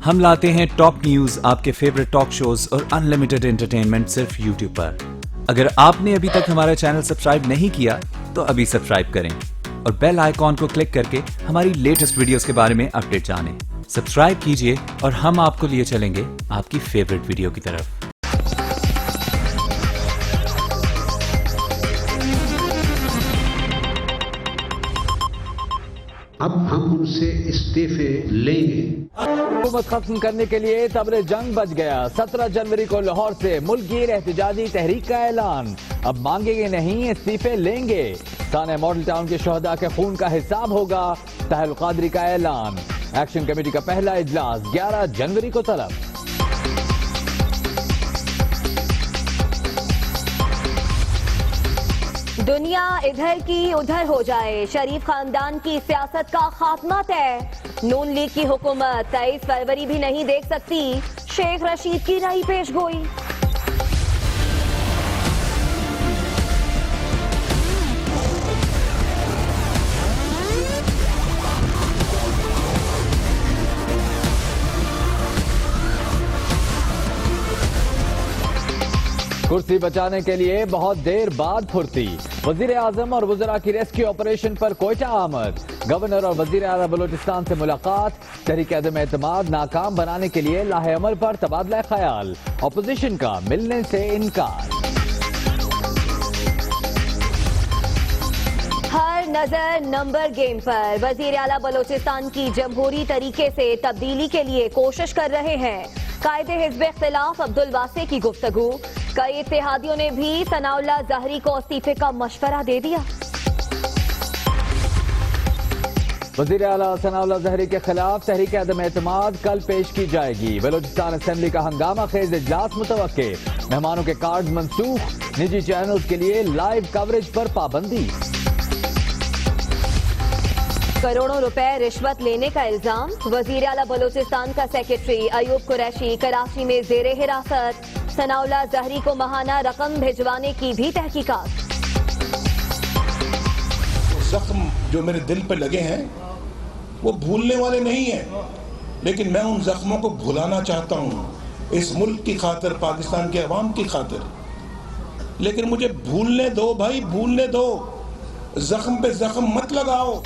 हम लाते हैं top news, आपके फेवरेट टॉक शोज और अनलिमिटेड एंटरटेनमेंट सिर्फ यूट्यूब पर। अगर आपने अभी तक हमारा चैनल सब्सक्राइब नहीं किया तो अभी सब्सक्राइब करें और बेल आइकॉन को क्लिक करके हमारी लेटेस्ट वीडियोस के बारे में अपडेट जानें। सब्सक्राइब कीजिए और हम आपको लिए चलेंगे आपकी फेवरेट वीडियो की तरफ। अब हम उनसे इस्तीफे लेंगे। हुकूमत खत्म करने के लिए तबरे जंग बच गया। 17 जनवरी को लाहौर से मुल्कगीर एहतजाजी तहरीक का ऐलान। अब मांगेंगे नहीं, इस्तीफे लेंगे। साने मॉडल टाउन के शोहदा के खून का हिसाब होगा। ताहिर कादरी का ऐलान। एक्शन कमेटी का पहला इजलास 11 जनवरी को तलब। दुनिया इधर की उधर हो जाए, शरीफ खानदान की सियासत का खात्मा तय। नून लीग की हुकूमत 23 फरवरी भी नहीं देख सकती, शेख रशीद की नई पेशगोई। कुर्सी बचाने के लिए बहुत देर बाद फुर्ती। वजीर आजम और वज़रा की रेस्क्यू ऑपरेशन पर कोयटा आमद। गवर्नर और वजीर आला बलोचिस्तान से मुलाकात। तहरीक अदम एतमाद नाकाम बनाने के लिए लाहे अमल पर तबादला ख्याल। अपोजिशन का मिलने से इनकार। हर नजर नंबर गेम पर। वजीर आला बलोचिस्तान की जमहूरी तरीके से तब्दीली के लिए कोशिश कर रहे हैं। कायदे हिज़्ब इख्तिलाफ अब्दुल वासे की गुफ्तगू। कई इत्तेहादियों ने भी सनाउल्लाह ज़हरी को इस्तीफे का मशवरा दे दिया। वज़ीर आला सनाउल्लाह ज़हरी के खिलाफ तहरीक अदम एतमाद कल पेश की जाएगी। बलोचिस्तान असेंबली का हंगामा खेज इजलास मुतवक्के। मेहमानों के कार्ड मंसूख। निजी चैनल्स के लिए लाइव कवरेज पर पाबंदी। करोड़ों रुपए रिश्वत लेने का इल्जाम। वजीर आला बलोचिस्तान का सेक्रेटरी अयूब कुरैशी कराची में जेरे हिरासत। सनाउल्लाह ज़हरी को माहाना रकम भिजवाने की भी तहकीकात। जख्म जो मेरे दिल पे लगे हैं वो भूलने वाले नहीं हैं, लेकिन मैं उन जख्मों को भुलाना चाहता हूँ इस मुल्क की खातिर, पाकिस्तान के अवाम की खातिर। लेकिन मुझे भूलने दो भाई, भूलने दो। जख्म पे जख्म मत लगाओ।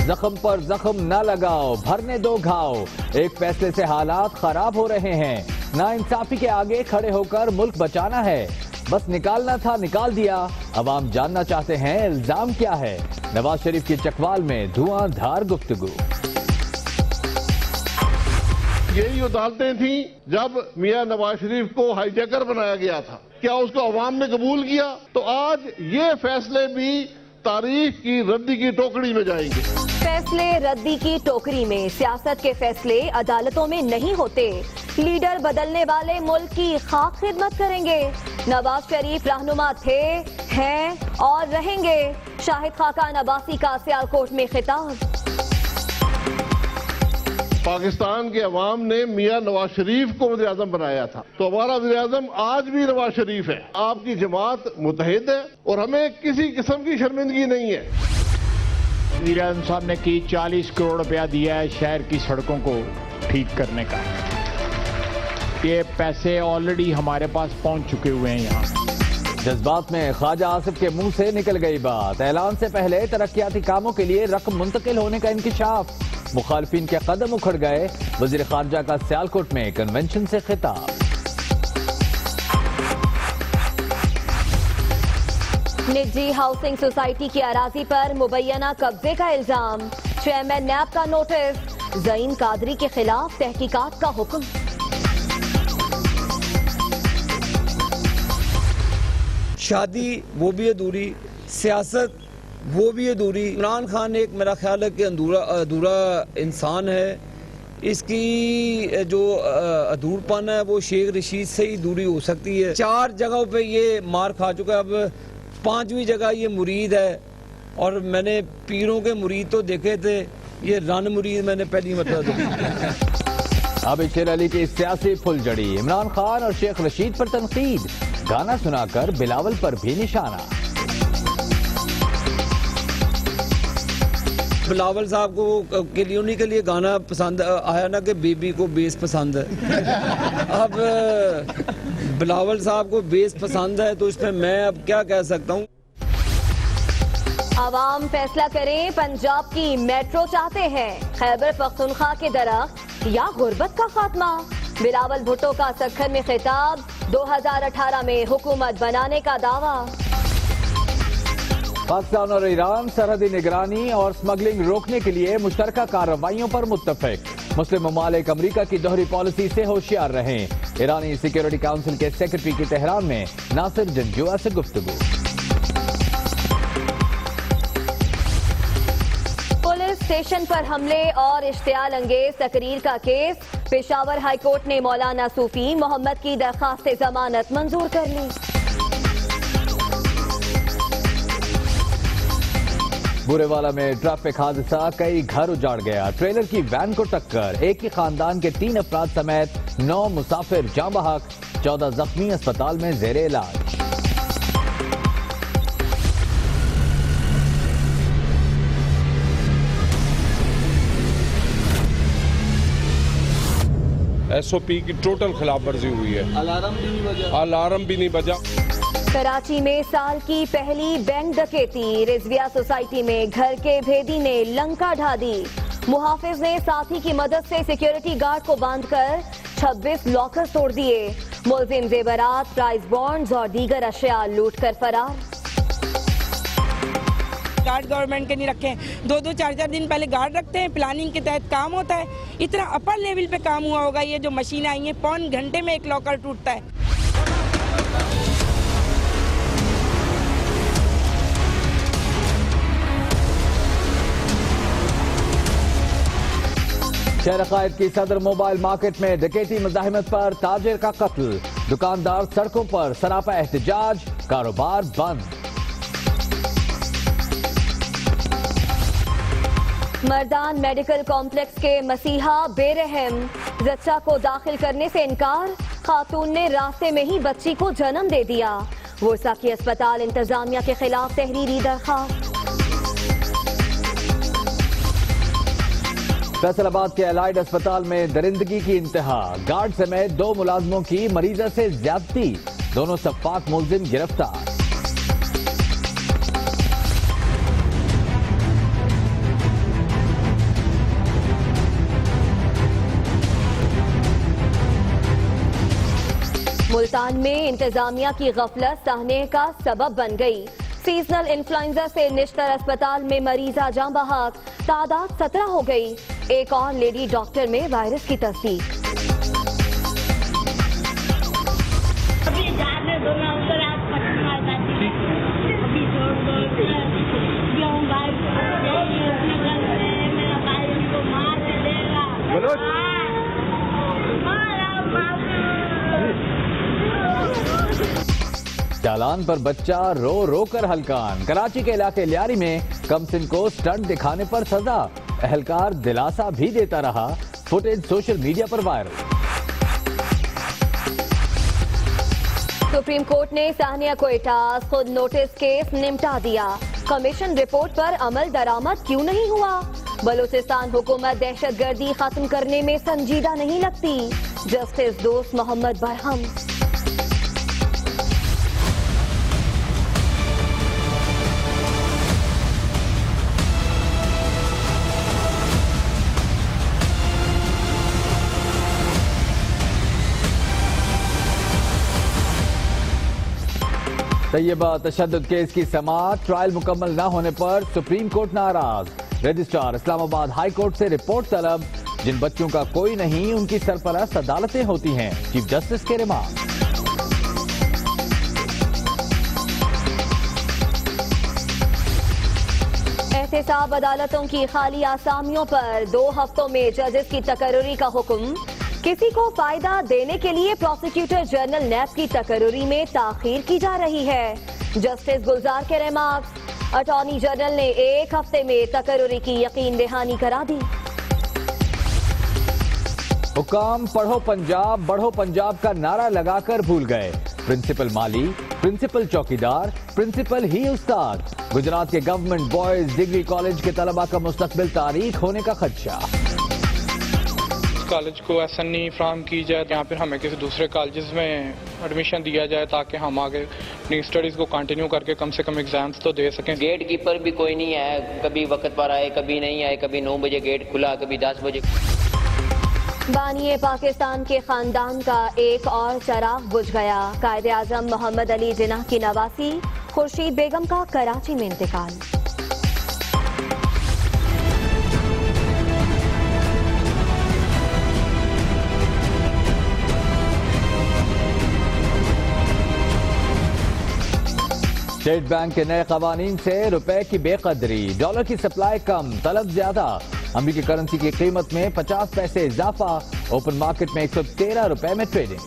जख्म पर जख्म न लगाओ, भरने दो घाव। एक फैसले से हालात खराब हो रहे हैं। नाइंसाफी के आगे खड़े होकर मुल्क बचाना है। बस निकालना था, निकाल दिया। अवाम जानना चाहते हैं इल्जाम क्या है। नवाज शरीफ की चकवाल में धुआंधार गुफ्तगू। यही अदालतें थी जब मियां नवाज शरीफ को हाईजैकर बनाया गया था। क्या उसको अवाम ने कबूल किया? तो आज ये फैसले भी तारीख की रद्दी की टोकरी में जाएंगे। फैसले रद्दी की टोकरी में। सियासत के फैसले अदालतों में नहीं होते। लीडर बदलने वाले मुल्क की खाक खिदमत करेंगे। नवाज शरीफ रहनुमा थे, हैं और रहेंगे। शाहिद खाकान अब्बासी का सियालकोट में खिताब। पाकिस्तान के अवाम ने मियां नवाज शरीफ को वज़ीर आज़म बनाया था, तो हमारा वज़ीर आज़म आज भी नवाज शरीफ है। आपकी जमात मुत्तहिद है और हमें किसी किस्म की शर्मिंदगी नहीं है। वज़ीर आज़म साहब ने की 40 करोड़ रुपया दिया है शहर की सड़कों को ठीक करने का। ये पैसे ऑलरेडी हमारे पास पहुंच चुके हुए हैं। यहाँ जज्बात में ख्वाजा आसिफ के मुंह से निकल गई बात। ऐलान से पहले तरक्याती कामों के लिए रकम मुंतकिल होने का इंकिशाफ। मुखालफिन के कदम उखड़ गए। वजीर खारजा का सियालकोट में कन्वेंशन से खिताब। निजी हाउसिंग सोसाइटी की अराजी पर मुबैना कब्जे का इल्जाम। चेयरमैन नैब का नोटिस। ज़ईन कादरी के खिलाफ तहकीकात का हुक्म। शादी वो भी अधूरी, सियासत वो भी अधूरी। इमरान खान एक मेरा ख्याल है कि अधूरा इंसान है। इसकी जो अधूरपन है वो शेख रशीद से ही दूरी हो सकती है। 4 जगहों पे ये मार खा चुका है, अब 5वीं जगह ये मुरीद है। और मैंने पीरों के मुरीद तो देखे थे, ये रन मुरीद मैंने पहली मतलब देखी। अब शेर अली की सियासी फुलझड़ी। इमरान खान और शेख रशीद पर तनकीद। गाना सुनाकर बिलावल पर भी निशाना। बिलावल साहब को के लिए उन्हीं के लिए गाना पसंद आया ना कि बीबी को बेस पसंद है। अब बिलावल साहब को बेस पसंद है तो इसमें मैं अब क्या कह सकता हूँ। आवाम फैसला करें, पंजाब की मेट्रो चाहते हैं, खैबर पख्तूनख्वा के दरख्त या गुर्बत का खात्मा। बिलावल भुट्टो का सक्खर में खिताब, 2018 में हुकूमत बनाने का दावा। पाकिस्तान और ईरान सरहदी निगरानी और स्मगलिंग रोकने के लिए मुश्तरका कार्रवाइयों पर मुत्तफिक। मुस्लिम ममालिक अमरीका की दोहरी पॉलिसी से होशियार रहें। ईरानी सिक्योरिटी काउंसिल के सेक्रेटरी की तेहरान में नासिर जंजुआ से गुफ्तगू। पुलिस स्टेशन पर हमले और इश्तियाल अंगेज तकरीर का केस, पेशावर हाईकोर्ट ने मौलाना सूफी मोहम्मद की दरखास्त जमानत मंजूर कर ली। बुरेवाला में ट्रैफिक हादसा, कई घर उजाड़ गया। ट्रेलर की वैन को टक्कर, एक ही खानदान के 3 अफराद समेत 9 मुसाफिर जाँ बहक, 14 जख्मी अस्पताल में जेरे इलाज। SOP की टोटल खिलाफ वर्जी हुई है। अलार्म भी नहीं बजा। कराची में साल की पहली बैंक डकैती, रिजविया सोसाइटी में घर के भेदी ने लंका ढा दी। मुहाफिज ने साथी की मदद से सिक्योरिटी गार्ड को बांधकर 26 लॉकर तोड़ दिए। मुलजिम जेवरात, प्राइस बॉन्ड्स और दीगर अशिया लूट कर फरार। गार्ड गवर्नमेंट के नहीं रखे, 2-2, 4-4 दिन पहले गार्ड रखते हैं, प्लानिंग के तहत काम होता है। इतना अपर लेवल पे काम हुआ होगा। ये जो मशीन आई है, पौन घंटे में एक लॉकर टूटता है। शहर अकायद की सदर मोबाइल मार्केट में डकैती मुजाहिमत पर ताजिर का कत्ल, दुकानदार सड़कों पर सरापा एहतजाज, कारोबार बंद। मर्दान मेडिकल कॉम्प्लेक्स के मसीहा बेरहम, जच्चा को दाखिल करने से इनकार, खातून ने रास्ते में ही बच्ची को जन्म दे दिया। वुरसा की अस्पताल इंतजामिया के खिलाफ तहरीरी दरखास्त। फैसलाबाद के एलाइड अस्पताल में दरिंदगी की इंतहा, गार्ड समेत 2 मुलाजमों की मरीजा से ज्यादती, दोनों सफ्फाक मुलजिम गिरफ्तार। मुल्तान में इंतजामिया की गफलत सहने का सबब बन गई। सीजनल इन्फ्लुएंजा से निश्तर अस्पताल में मरीजा जाँ बहक, तादाद 17 हो गई। एक और लेडी डॉक्टर में वायरस की तस्दीक। चालान पर बच्चा रो रो कर हलकान। कराची के इलाके लियारी में कमसिन को स्टंट दिखाने पर सजा, अहलकार दिलासा भी देता रहा। फुटेज सोशल मीडिया पर वायरल। सुप्रीम कोर्ट ने सानिया कोयटा खुद नोटिस केस निपटा दिया। कमीशन रिपोर्ट पर अमल दरामद क्यों नहीं हुआ? बलूचिस्तान हुकूमत दहशतगर्दी खत्म करने में संजीदा नहीं लगती। जस्टिस दोस्त मोहम्मद बरहम। तैयबा तशद्दुद केस की समाअत, ट्रायल मुकम्मल न होने पर सुप्रीम कोर्ट नाराज। रजिस्ट्रार इस्लामाबाद हाई कोर्ट से रिपोर्ट तलब, जिन बच्चों का कोई नहीं उनकी सरपरस्त अदालतें होती हैं। चीफ जस्टिस के रिमार्क। एहतसाब अदालतों की खाली आसामियों पर 2 हफ्तों में जजेस की तकर्रुरी का हुक्म। किसी को फायदा देने के लिए प्रोसिक्यूटर जनरल नैब की तकर्रुरी में ताखीर की जा रही है। जस्टिस गुलजार के रिमार्क्स। अटॉर्नी जनरल ने 1 हफ्ते में तकर्रुरी की यकीन दहानी करा दी। हुकाम पढ़ो पंजाब बढ़ो पंजाब का नारा लगाकर भूल गए। प्रिंसिपल माली प्रिंसिपल चौकीदार, प्रिंसिपल ही उस्ताद। गुजरात के गवर्नमेंट बॉयज डिग्री कॉलेज के तलबा का मुस्तकबिल तारीख होने का खदशा। कॉलेज को SNE फ्राहम की जाए या फिर हमें किसी दूसरे कॉलेजेस में एडमिशन दिया जाए ताकि हम आगे अपनी स्टडीज़ को कंटिन्यू करके कम से कम एग्जाम्स तो दे सकें। गेट कीपर भी कोई नहीं है, कभी वक्त पर आए, कभी नहीं आए, कभी 9 बजे गेट खुला, कभी 10 बजे। बानिए पाकिस्तान के खानदान का एक और चराग बुझ गया। कायदे आजम मोहम्मद अली जिन्ना की नवासी, खुर्शीद बेगम का कराची में इंतकाल। स्टेट बैंक के नए कवानीन से रुपए की बेकदरी, डॉलर की सप्लाई कम, तलब ज्यादा। अमेरिकी करेंसी की कीमत में 50 पैसे इजाफा, ओपन मार्केट में 113 रुपए में ट्रेडिंग।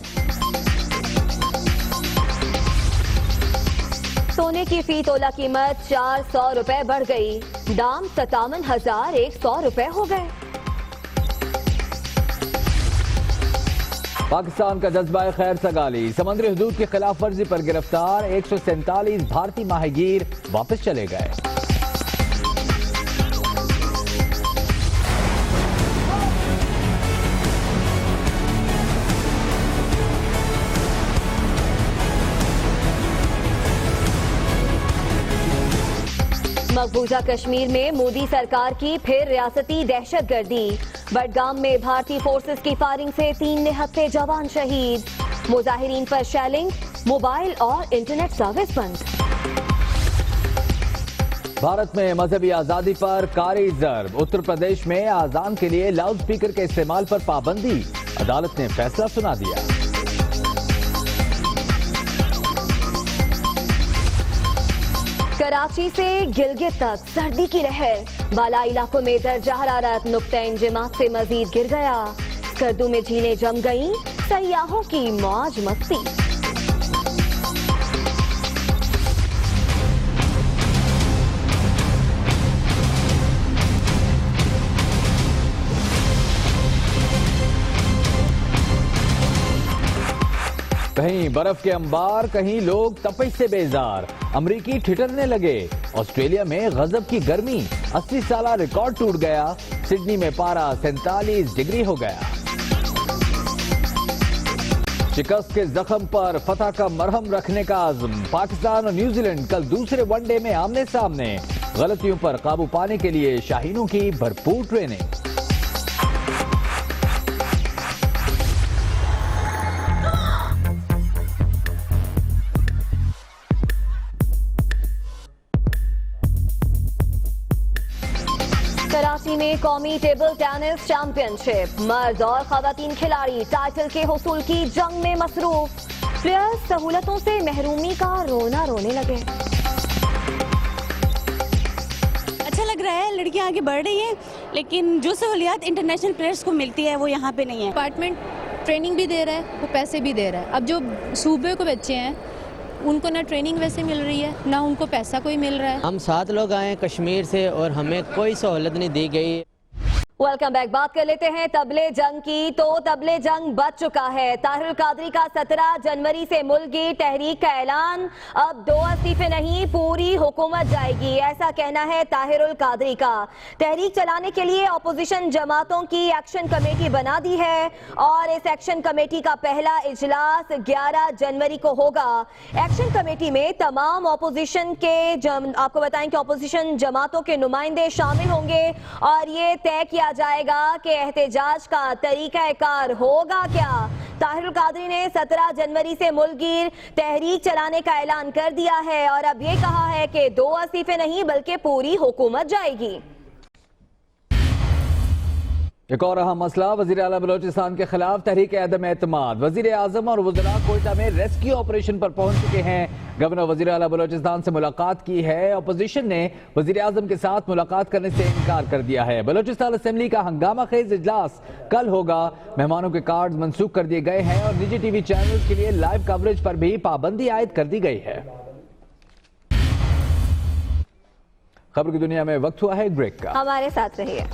सोने की फी तोला कीमत 400 रुपए बढ़ गई, दाम 57,100 रुपए हो गए। पाकिस्तान का जज्बा खैर सगाली, समंदरी हदूद की खिलाफ वर्जी पर गिरफ्तार 147 भारतीय माहीगीर वापस चले गए। मकबूजा कश्मीर में मोदी सरकार की फिर रियासती दहशतगर्दी। बडगाम में भारतीय फोर्सेस की फायरिंग से 3 निहत्थे जवान शहीद। मुजाहिरीन पर शेलिंग, मोबाइल और इंटरनेट सर्विस बंद। भारत में मजहबी आजादी पर कारी ज़र्ब, उत्तर प्रदेश में आजान के लिए लाउड स्पीकर के इस्तेमाल पर पाबंदी, अदालत ने फैसला सुना दिया। कराची से गिलगित तक सर्दी की लहर, बाला इलाकों में दर्जा हरारत नुक्ते इंजमात से मजीद गिर गया। स्कर्दू में झीलें जम गईं, सयाहों की मौज मस्ती। कहीं बर्फ के अंबार, कहीं लोग तपिश से बेजार। अमरीकी ठिठुरने लगे। ऑस्ट्रेलिया में गजब की गर्मी, 80 साला रिकॉर्ड टूट गया। सिडनी में पारा 47 डिग्री हो गया। शिकस्त के जख्म पर फतह का मरहम रखने का आज़म। पाकिस्तान और न्यूजीलैंड कल दूसरे वनडे में आमने सामने। गलतियों पर काबू पाने के लिए शाहीनों की भरपूर ट्रेनिंग। कराची में कौमी टेबल टेनिस चैंपियनशिप, मर्द और खवातीन खिलाड़ी टाइटल के हुसूल की जंग में मसरूफ। प्लेयर्स सहूलतों से महरूमी का रोना रोने लगे। अच्छा लग रहा है, लड़कियां आगे बढ़ रही हैं, लेकिन जो सहूलियात इंटरनेशनल प्लेयर्स को मिलती है वो यहाँ पे नहीं है। डिपार्टमेंट ट्रेनिंग भी दे रहा है, वो पैसे भी दे रहा है। अब जो सूबे को बच्चे हैं उनको ना ट्रेनिंग वैसे मिल रही है, ना उनको पैसा कोई मिल रहा है। हम 7 लोग आए कश्मीर से और हमें कोई सहूलत नहीं दी गई। Welcome back. बात कर लेते हैं तबले जंग की। तो तबले जंग बच चुका है। ताहिरुल कादरी का 17 जनवरी से मुल्की तहरीक का ऐलान। अब 2 इस्तीफे नहीं, पूरी हुकूमत जाएगी, ऐसा कहना है ताहिरुल कादरी का। तहरीक चलाने के लिए अपोजिशन जमातों की एक्शन कमेटी बना दी है और इस एक्शन कमेटी का पहला इजलास 11 जनवरी को होगा। एक्शन कमेटी में तमाम अपोजिशन के आपको बताएं कि अपोजिशन जमातों के नुमाइंदे शामिल होंगे और ये तय किया जाएगा कि एहतजाज का तरीकाकार होगा क्या। ताहिरुल कादरी ने 17 जनवरी से मुल्कगीर तहरीक चलाने का ऐलान कर दिया है और अब ये कहा है कि 2 इस्तीफे नहीं बल्कि पूरी हुकूमत जाएगी। एक और अहम मसला, वजीर आला बलोचिस्तान के खिलाफ तहरीक अदम एतमाद। वजीर आजम और वज़रा कोयटा में रेस्क्यू ऑपरेशन पर पहुंच चुके हैं। गवर्नर वजीर आला बलोचिस्तान से मुलाकात की है। अपोजिशन ने वजीर आजम के साथ मुलाकात करने से इनकार कर दिया है। बलोचिस्तान असेंबली का हंगामा खेज इजलास कल होगा। मेहमानों के कार्ड मंसूख कर दिए गए हैं और निजी टीवी चैनल के लिए लाइव कवरेज पर भी पाबंदी आयद कर दी गई है। खबर की दुनिया में वक्त हुआ है एक ब्रेक का, हमारे साथ रहिए।